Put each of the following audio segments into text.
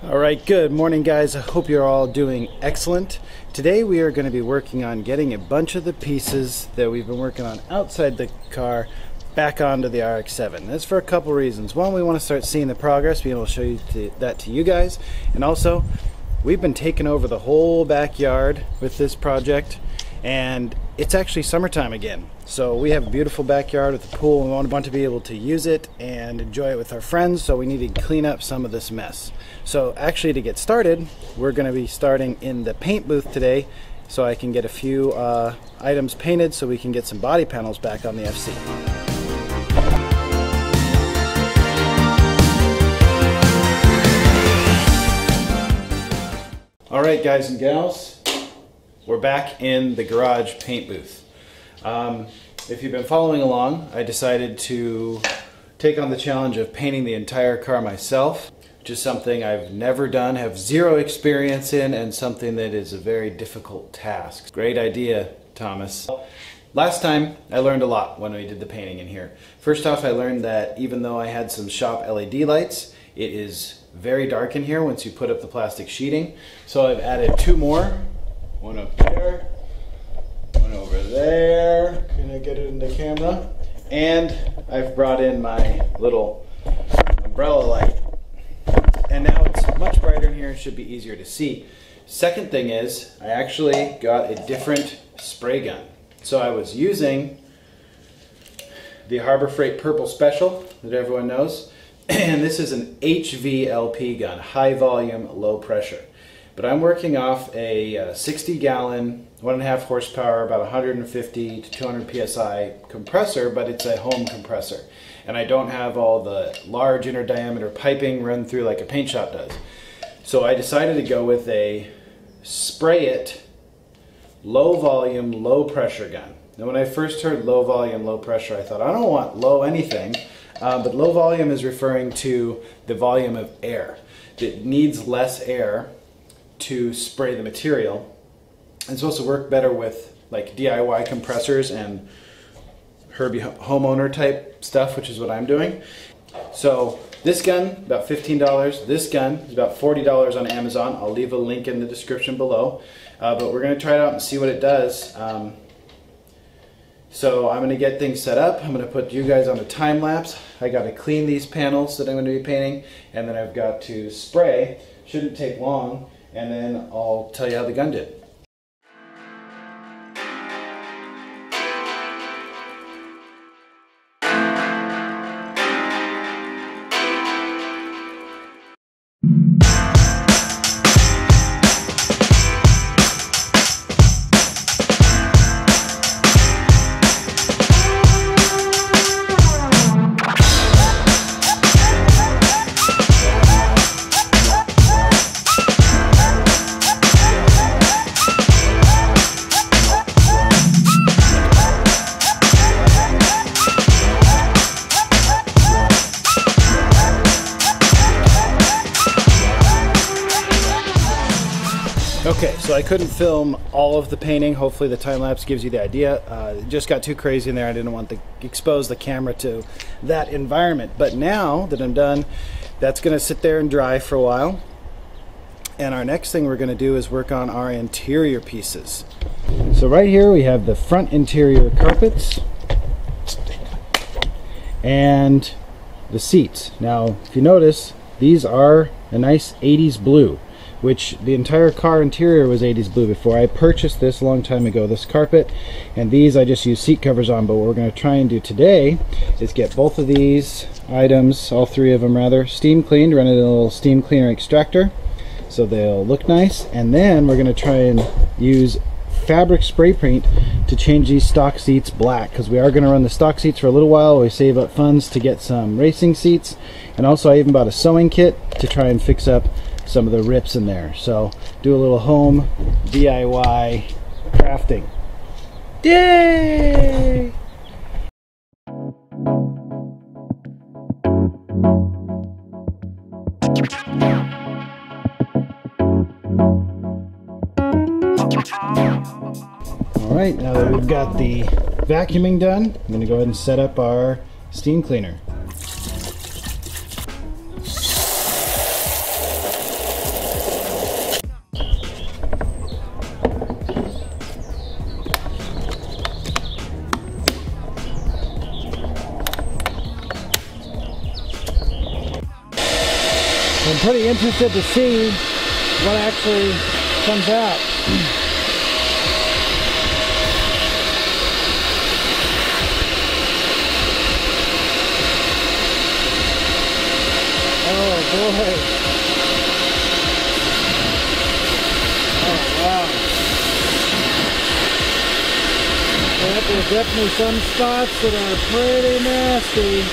All right, good morning guys. I hope you're all doing excellent. Today we are going to be working on getting a bunch of the pieces that we've been working on outside the car back onto the RX7. That's for a couple reasons. One, we want to start seeing the progress, being able to show you that to you guys. And also, we've been taking over the whole backyard with this project, and it's actually summertime again. So we have a beautiful backyard with a pool, and we want to be able to use it and enjoy it with our friends, so we need to clean up some of this mess. So actually, to get started, we're going to be starting in the paint booth today, so I can get a few items painted so we can get some body panels back on the FC. All right, guys and gals, we're back in the garage paint booth. If you've been following along, I decided to take on the challenge of painting the entire car myself, which is something I've never done, have zero experience in, and something that is a very difficult task. Great idea, Thomas. Last time, I learned a lot when we did the painting in here. First off, I learned that even though I had some shop LED lights, it is very dark in here once you put up the plastic sheeting. So I've added two more, one up there, one over there. Can I get it in the camera? And I've brought in my little umbrella light. And now it's much brighter in here and should be easier to see. Second thing is, I actually got a different spray gun. So I was using the Harbor Freight Purple Special that everyone knows. And this is an HVLP gun, high volume, low pressure. But I'm working off a 60 gallon, 1.5 horsepower, about 150 to 200 PSI compressor, but it's a home compressor. And I don't have all the large inner diameter piping run through like a paint shop does. So I decided to go with a spray it, low volume, low pressure gun. Now when I first heard low volume, low pressure, I thought, I don't want low anything. But low volume is referring to the volume of air. It needs less air to spray the material. It's supposed to work better with like DIY compressors and Herbie homeowner type stuff, which is what I'm doing. So this gun, about $15. This gun is about $40 on Amazon. I'll leave a link in the description below. But we're going to try it out and see what it does. So I'm going to get things set up. I'm going to put you guys on a time lapse. I got to clean these panels that I'm going to be painting, and then I've got to spray. Shouldn't take long, and then I'll tell you how the gun did. Okay, so I couldn't film all of the painting. Hopefully the time lapse gives you the idea. It just got too crazy in there. I didn't want to expose the camera to that environment. But now that I'm done, that's going to sit there and dry for a while. And our next thing we're going to do is work on our interior pieces. So right here we have the front interior carpets and the seats. Now, if you notice, these are a nice 80s blue, which the entire car interior was 80s blue before. I purchased this a long time ago, this carpet, and these I just use seat covers on. But what we're going to try and do today is get both of these items, all three of them rather, steam cleaned, run it in a little steam cleaner extractor so they'll look nice. And then we're going to try and use fabric spray paint to change these stock seats black, because we are going to run the stock seats for a little while. We save up funds to get some racing seats, and also I even bought a sewing kit to try and fix up some of the rips in there. So do a little home DIY crafting. Yay! Alright, now that we've got the vacuuming done, I'm going to go ahead and set up our steam cleaner. I'm pretty interested to see what actually comes out. Oh boy. Oh wow. Well, there's definitely some spots that are pretty nasty.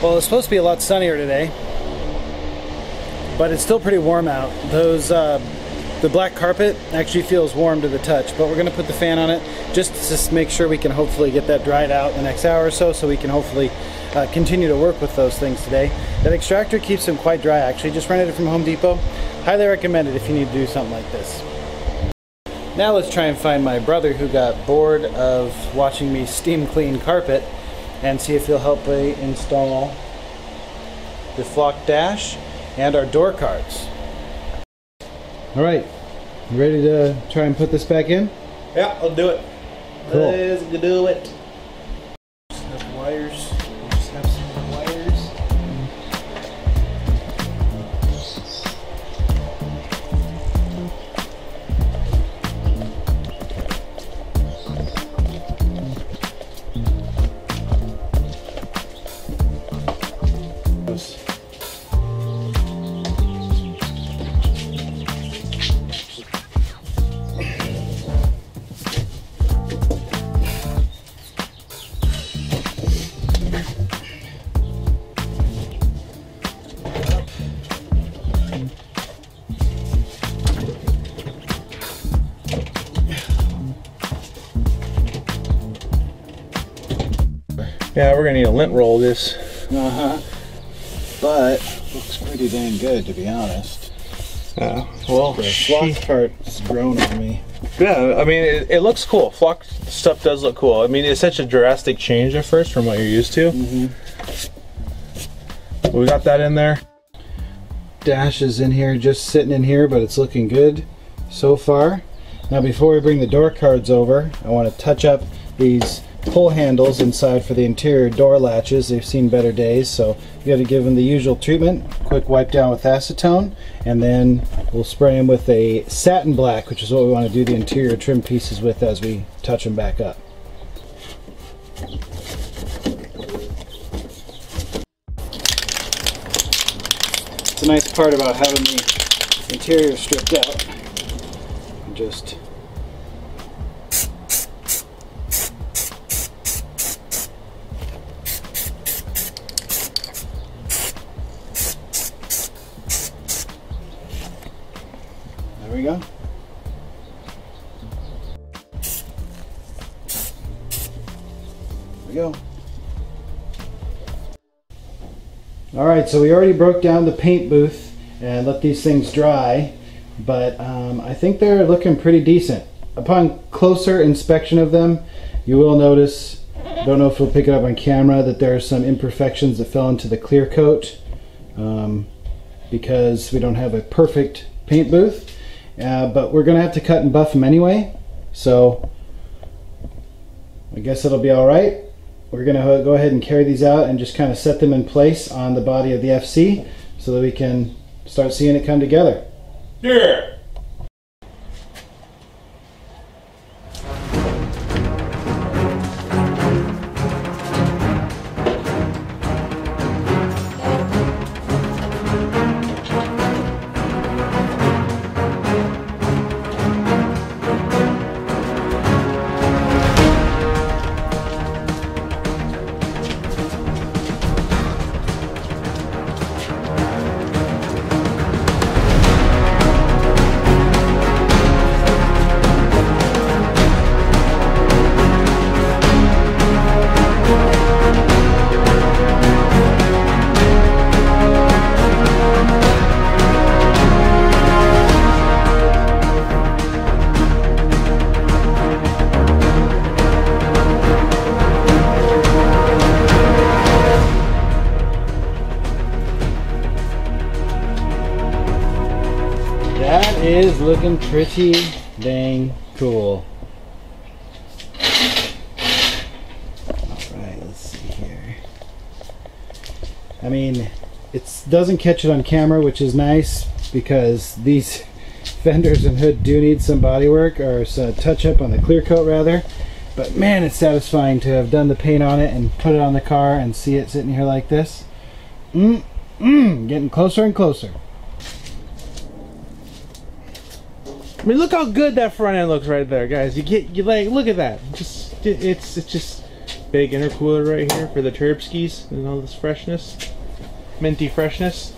Well, it's supposed to be a lot sunnier today, but it's still pretty warm out. The black carpet actually feels warm to the touch, but we're going to put the fan on it just to make sure we can hopefully get that dried out in the next hour or so we can hopefully continue to work with those things today. That extractor keeps them quite dry actually. Just rented it from Home Depot. Highly recommend it if you need to do something like this. Now let's try and find my brother who got bored of watching me steam clean carpet and see if he'll help me install the flock dash and our door cards. All right, you ready to try and put this back in? Yeah, I'll do it. Cool. Let's do it. Just have wires. Just have some wires. Yeah, we're gonna need a lint roll this. But looks pretty dang good, to be honest. Well, the flock part's grown on me. Yeah, I mean, it looks cool. Flock stuff does look cool. I mean, it's such a drastic change at first from what you're used to. We got that in there. Dash is in here, just sitting in here, but it's looking good so far. Now before we bring the door cards over, I want to touch up these pull handles inside for the interior door latches. They've seen better days, so you got to give them the usual treatment. Quick wipe down with acetone, and then we'll spray them with a satin black, which is what we want to do the interior trim pieces with as we touch them back up. It's a nice part about having the interior stripped out. Just there we go. There we go. Alright, so we already broke down the paint booth and let these things dry, but I think they're looking pretty decent. Upon closer inspection of them, you will notice, don't know if we'll pick it up on camera, that there are some imperfections that fell into the clear coat because we don't have a perfect paint booth. But we're gonna have to cut and buff them anyway, so I guess it'll be all right. We're gonna go ahead and carry these out and just kind of set them in place on the body of the FC so that we can start seeing it come together. Yeah. is looking pretty dang cool. Alright, let's see here. I mean, it doesn't catch it on camera, which is nice because these fenders and hood do need some body work, or some touch up on the clear coat rather. But man, it's satisfying to have done the paint on it and put it on the car and see it sitting here like this. Getting closer and closer. I mean, look how good that front end looks right there, guys. You like, look at that. It's just big intercooler right here for the turb skis and all this freshness, minty freshness.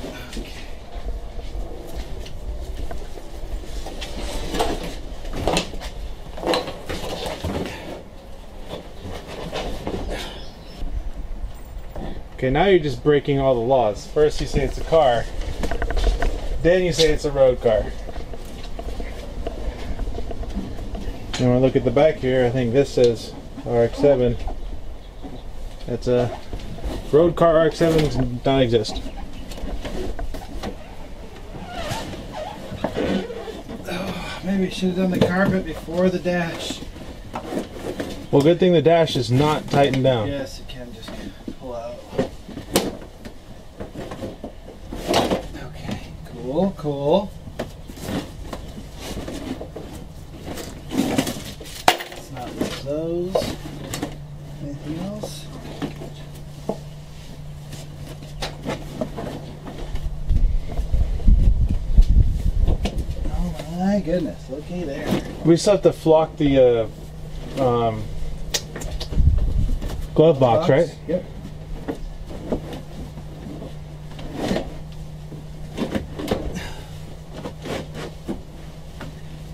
Okay, now you're just breaking all the laws. First you say it's a car, then you say it's a road car. And when I look at the back here, I think this says RX7. That's a road car. RX7 does not exist. Oh, maybe I should have done the carpet before the dash. Well, good thing the dash is not tightened down. Yes, it can just pull out. Okay, cool, cool. Let's not lose those. Anything else? Oh my goodness, looky there. We still have to flock the glove box, right? Yep.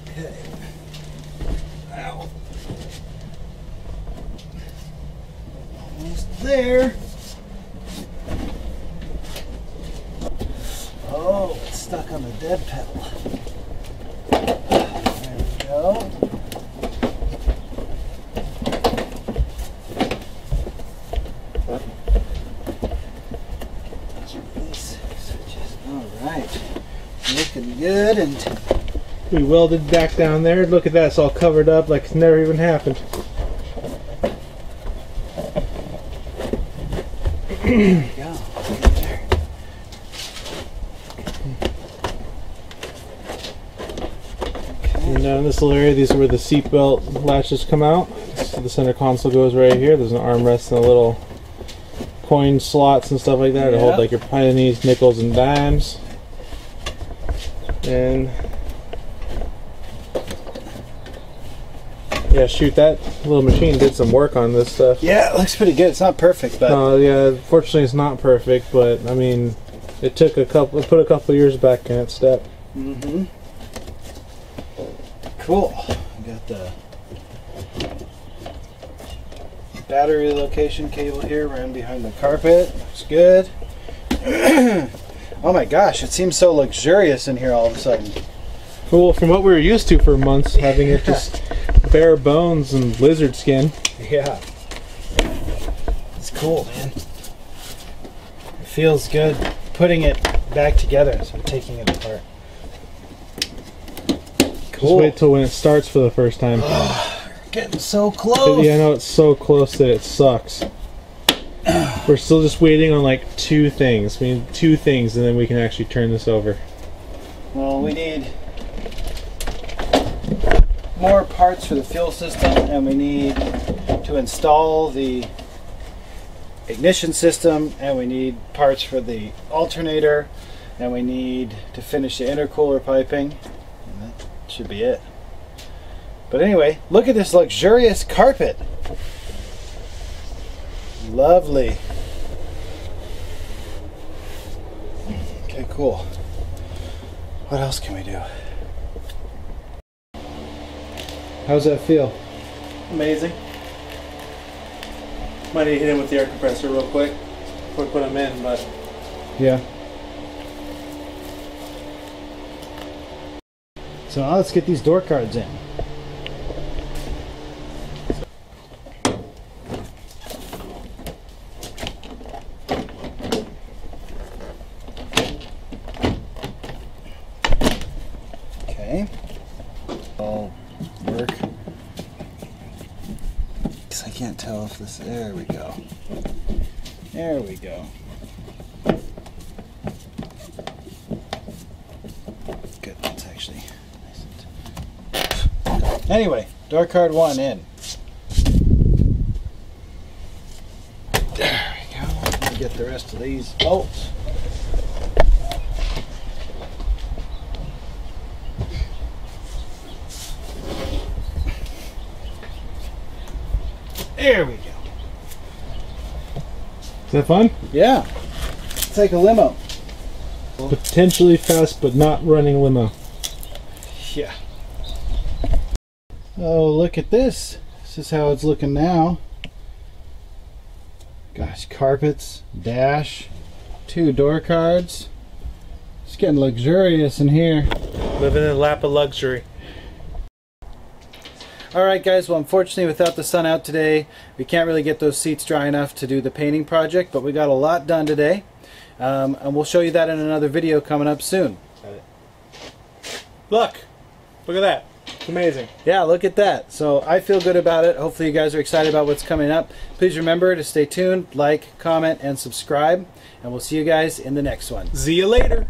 Okay. Ow. Almost there. Oh, it's stuck on the dead pedal. There we go. Alright, looking good, and we welded back down there. Look at that, it's all covered up like it's never even happened. there we go. There. Okay. And down in this little area, these are where the seatbelt latches come out. So the center console goes right here. There's an armrest and a little coin slots and stuff like that to hold like your pennies, nickels, and dimes. And yeah, shoot, that little machine did some work on this stuff. Yeah, it looks pretty good. It's not perfect, but yeah, unfortunately it's not perfect, but I mean, it took it put a couple years back in its step. Cool. Got the battery location cable here, ran behind the carpet. Looks good. Oh my gosh, it seems so luxurious in here all of a sudden. Well, from what we were used to for months, having it just bare bones and lizard skin. Yeah. It's cool, man. It feels good putting it back together, so I'm taking it apart. Cool. Just wait till when it starts for the first time. Getting so close. Yeah, I know, it's so close that it sucks. We're still just waiting on like two things. We need two things, and then we can actually turn this over. Well, we need more parts for the fuel system, and we need to install the ignition system, and we need parts for the alternator, and we need to finish the intercooler piping, and that should be it. But anyway, look at this luxurious carpet. Lovely. Okay, cool. What else can we do? How's that feel? Amazing. Might need to hit him with the air compressor real quick before we put him in, but yeah. So now let's get these door cards in. Okay. tell if this, there we go. There we go. Good, that's actually nice. Anyway, door card 1 in. There we go. Let me get the rest of these bolts. There we go. Is that fun? Yeah. It's like a limo. Potentially fast, but not running limo. Yeah. Oh, look at this. This is how it's looking now. Gosh, carpets, dash, 2 door cards. It's getting luxurious in here. Living in a lap of luxury. Alright guys, well unfortunately without the sun out today, we can't really get those seats dry enough to do the painting project, but we got a lot done today. And we'll show you that in another video coming up soon. Look at that. It's amazing. Yeah, look at that. So I feel good about it. Hopefully you guys are excited about what's coming up. Please remember to stay tuned, like, comment, and subscribe. And we'll see you guys in the next one. See you later.